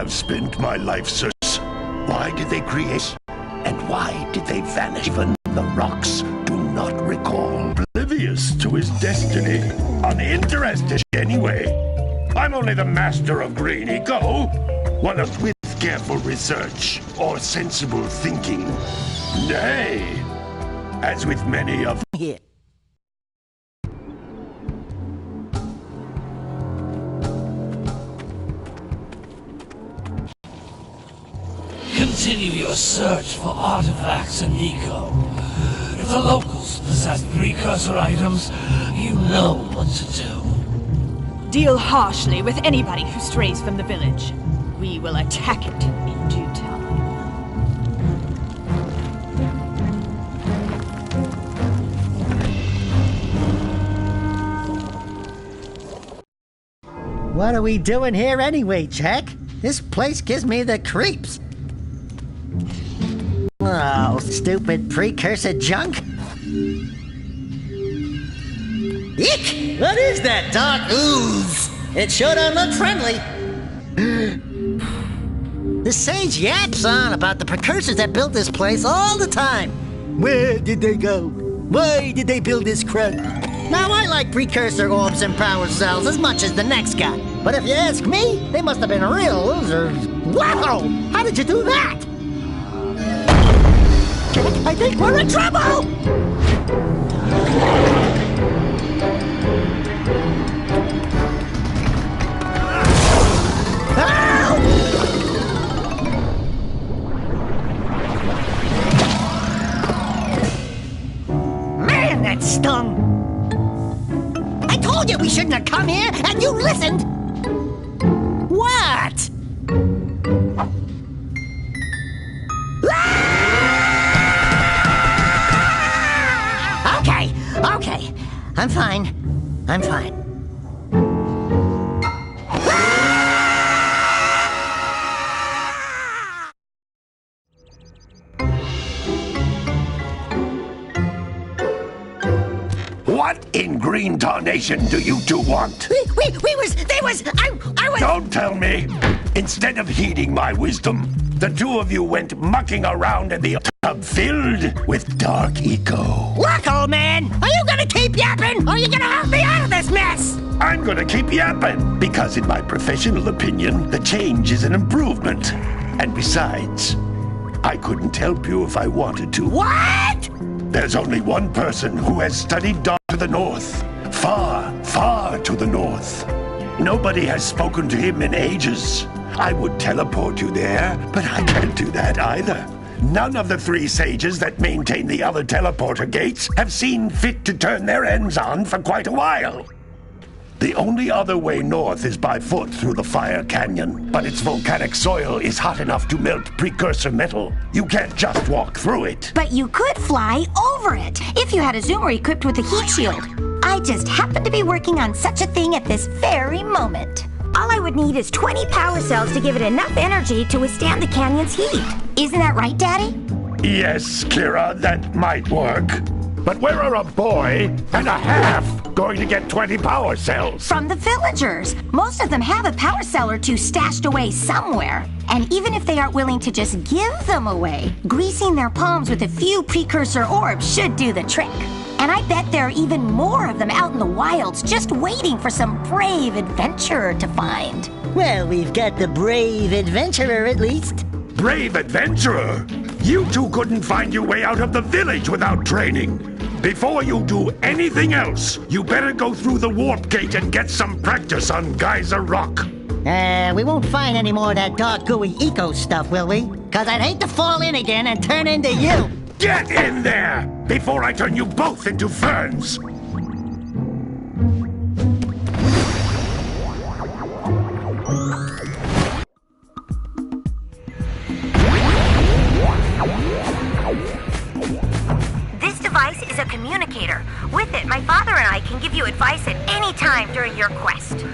have spent my life searching. Why did they create? And why did they vanish? Even the rocks do not recall. Oblivious to his destiny. Uninterested anyway. I'm only the master of green eco. One of with careful research or sensible thinking. Nay, as with many of here. Continue your search for artifacts and eco. If the locals possess precursor items, you know what to do. Deal harshly with anybody who strays from the village. We will attack it in due time. What are we doing here anyway, Jack? This place gives me the creeps. Oh, stupid precursor junk. Eek! What is that dark ooze? It sure don't look friendly. The sage yaps on about the precursors that built this place all the time. Where did they go? Why did they build this crud? Now, I like precursor orbs and power cells as much as the next guy. But if you ask me, they must have been real losers. Wow! How did you do that? I think we're in trouble! Man, that stung! I told you we shouldn't have come here, and you listened! What? Okay. I'm fine. What in green tarnation do you two want? I was... Don't tell me! Instead of heeding my wisdom, the two of you went mucking around in the tub filled with dark eco. Look, old man! Are you gonna keep yapping, or are you gonna help me out of this mess? I'm gonna keep yapping, because in my professional opinion, the change is an improvement. And besides, I couldn't help you if I wanted to. What? There's only one person who has studied dark to the north. Far, far to the north. Nobody has spoken to him in ages. I would teleport you there, but I can't do that either. None of the three sages that maintain the other teleporter gates have seen fit to turn their ends on for quite a while. The only other way north is by foot through the Fire Canyon, but its volcanic soil is hot enough to melt precursor metal. You can't just walk through it. But you could fly over it, if you had a zoomer equipped with a heat shield. I just happen to be working on such a thing at this very moment. All I would need is 20 power cells to give it enough energy to withstand the canyon's heat. Isn't that right, Daddy? Yes, Kira, that might work. But where are a boy and a half going to get 20 power cells? From the villagers. Most of them have a power cell or two stashed away somewhere. And even if they aren't willing to just give them away, greasing their palms with a few precursor orbs should do the trick. And I bet there are even more of them out in the wilds just waiting for some brave adventurer to find. Well, we've got the brave adventurer at least. Brave adventurer? You two couldn't find your way out of the village without training. Before you do anything else, you better go through the warp gate and get some practice on Geyser Rock. We won't find any more of that dark gooey eco stuff, will we? 'Cause I'd hate to fall in again and turn into you. Get in there before I turn you both into ferns. This device is a communicator. With it, my father and I can give you advice at any time during your quest.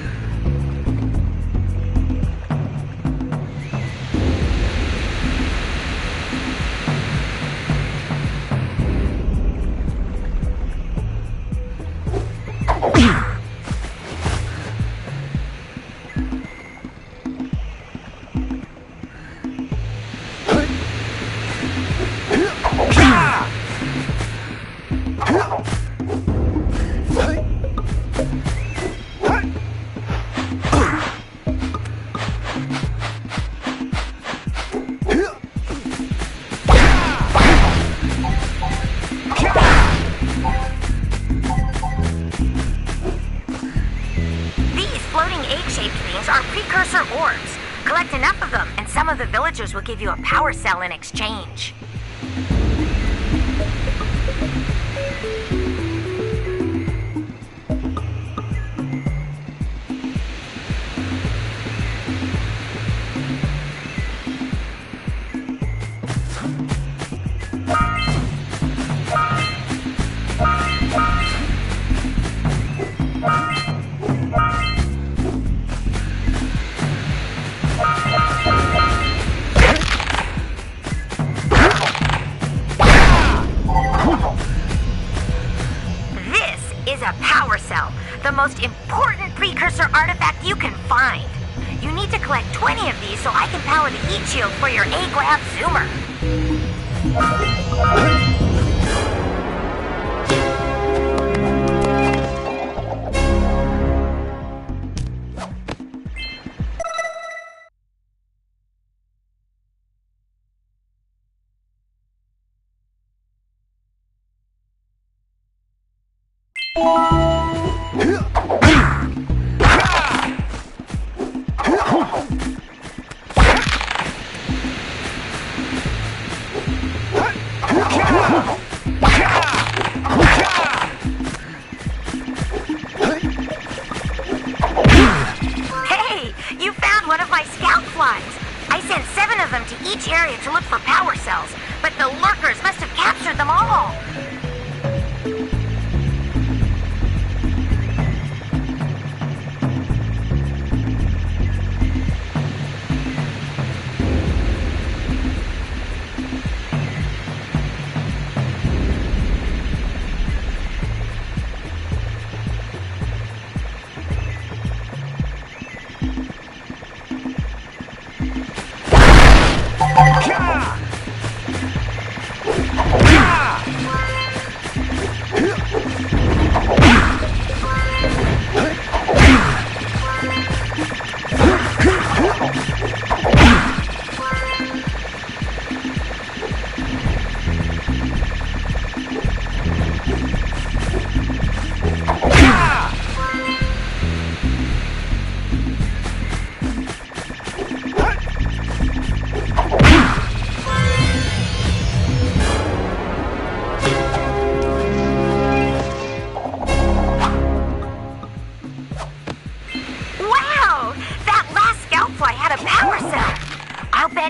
things are precursor orbs. Collect enough of them, and some of the villagers will give you a power cell in exchange. A power cell, the most important precursor artifact you can find. You need to collect 20 of these so I can power the heat shield for your A-Grab Zoomer. Hey, you found one of my scout flies. I sent 7 of them to each area to look for power cells, but the lurkers must have captured them all.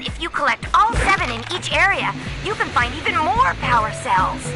If you collect all 7 in each area, you can find even more power cells.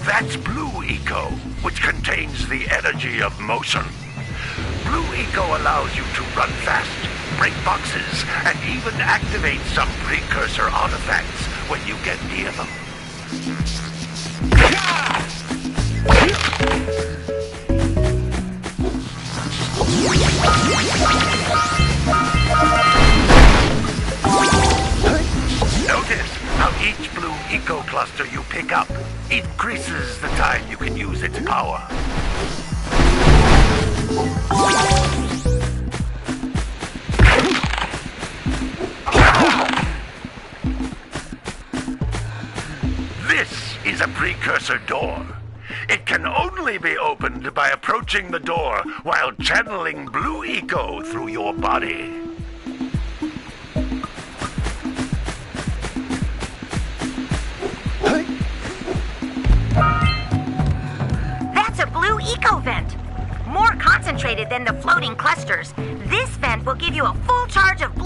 That's Blue Eco, which contains the energy of motion. Blue Eco allows you to run fast, break boxes, and even activate some precursor artifacts when you get near them. Notice how each Blue Eco cluster you pick up increases the time you can use its power. This is a precursor door. It can only be opened by approaching the door while channeling Blue Eco through your body. That's a Blue Eco vent. More concentrated than the floating clusters. This vent will give you a full charge of blue.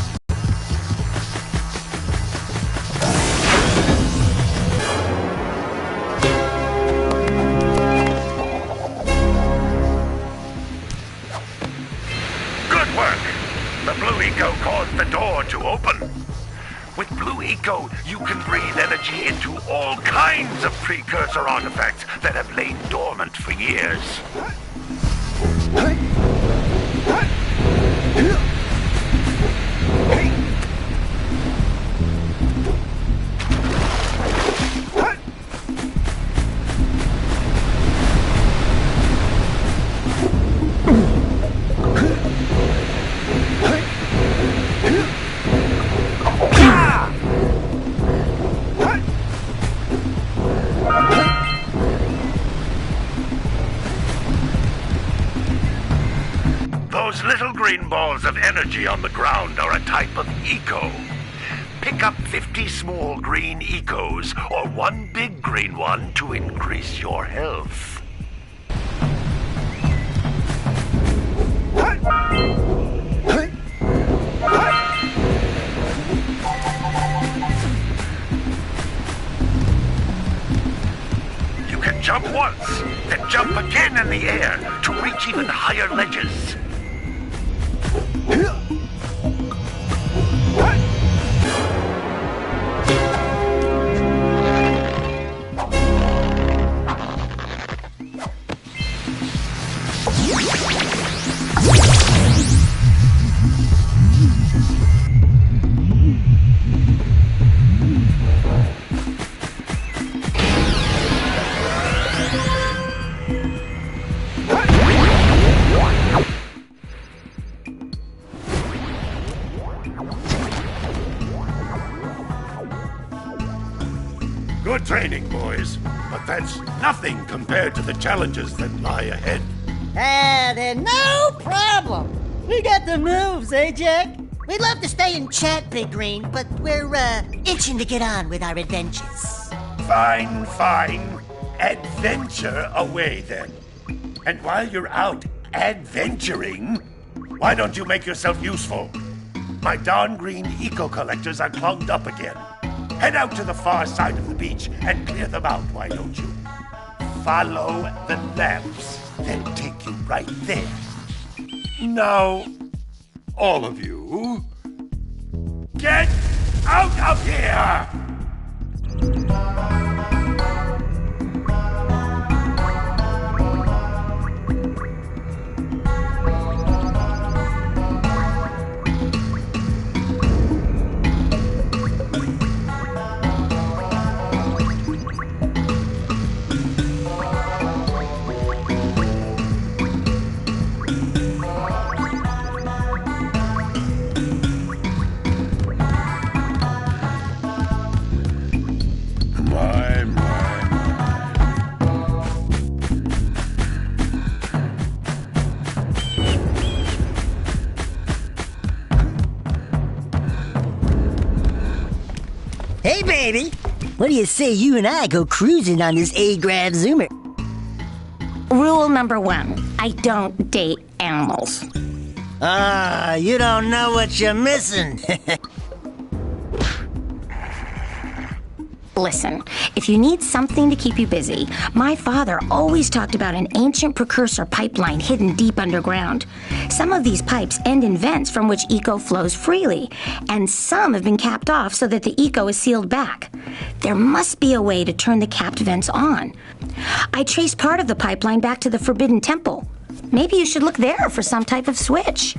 The Blue Eco caused the door to open. With Blue Eco, You can breathe energy into all kinds of precursor artifacts that have lain dormant for years. Those little green balls of energy on the ground are a type of eco. Pick up 50 small green ecos or one big green one to increase your health. You can jump once, then jump again in the air to reach even higher ledges. Good training, boys, but that's nothing compared to the challenges that lie ahead. Then no problem. We got the moves, eh, Jack? We'd love to stay and chat, Big Green, but we're, itching to get on with our adventures. Fine, fine. Adventure away, then. And while you're out adventuring, why don't you make yourself useful? My darn green eco-collectors are clogged up again. Head out to the far side of the beach and clear them out, why don't you? Follow the lamps. They'll take you right there. Now, all of you, get out of here! Hey, baby. What do you say you and I go cruising on this A-Grav Zoomer? Rule number 1, I don't date animals. You don't know what you're missing. Listen, if you need something to keep you busy, my father always talked about an ancient precursor pipeline hidden deep underground. Some of these pipes end in vents from which eco flows freely, and some have been capped off so that the eco is sealed back. There must be a way to turn the capped vents on. I traced part of the pipeline back to the Forbidden Temple. Maybe you should look there for some type of switch.